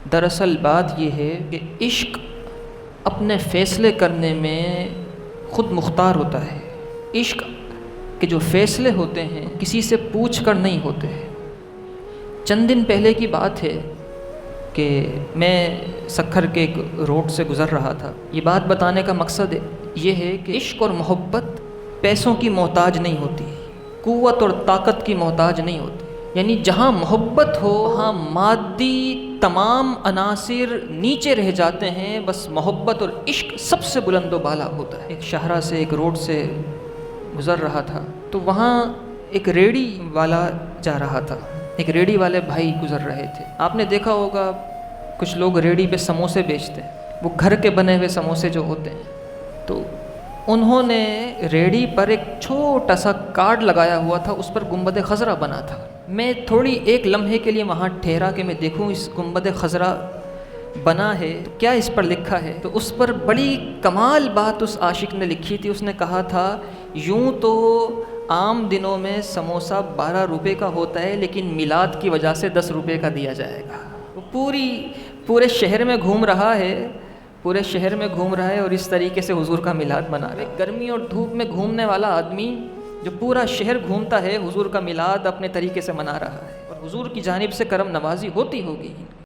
دراصل بات یہ ہے کہ عشق اپنے فیصلے کرنے میں خود مختار ہوتا ہے۔ عشق کے جو فیصلے ہوتے ہیں کسی سے پوچھ کر نہیں ہوتے۔ چند دن پہلے کی بات ہے کہ میں سکھر کے ایک روڈ سے گزر رہا تھا۔ یہ بات بتانے کا مقصد یہ ہے کہ عشق اور محبت پیسوں کی محتاج نہیں ہوتی، قوت اور طاقت کی محتاج نہیں ہوتی۔ یعنی جہاں محبت ہو وہاں مادی تمام عناصر نیچے رہ جاتے ہیں، بس محبت اور عشق سب سے بلند و بالا ہوتا ہے۔ ایک شاہراہ سے ایک روڈ سے گزر رہا تھا تو وہاں ایک ریڑھی والا جا رہا تھا، ایک ریڑھی والے بھائی گزر رہے تھے۔ آپ نے دیکھا ہوگا کچھ لوگ ریڑھی پہ سموسے بیچتے ہیں، وہ گھر کے بنے ہوئے سموسے جو ہوتے ہیں، تو انہوں نے ریڑھی پر ایک چھوٹا سا کارڈ لگایا ہوا تھا، اس پر گنبد خضرا بنا تھا۔ میں تھوڑی ایک لمحے کے لیے وہاں ٹھہرا کہ میں دیکھوں اس گنبد خضرا بنا ہے تو کیا اس پر لکھا ہے۔ تو اس پر بڑی کمال بات اس عاشق نے لکھی تھی۔ اس نے کہا تھا یوں تو عام دنوں میں سموسہ 12 روپے کا ہوتا ہے، لیکن میلاد کی وجہ سے 10 روپے کا دیا جائے گا۔ وہ پورے شہر میں گھوم رہا ہے اور اس طریقے سے حضور کا میلاد منا رہا ہے۔ گرمی اور دھوپ میں گھومنے والا آدمی جو پورا شہر گھومتا ہے، حضور کا میلاد اپنے طریقے سے منا رہا ہے، اور حضور کی جانب سے کرم نوازی ہوتی ہوگی۔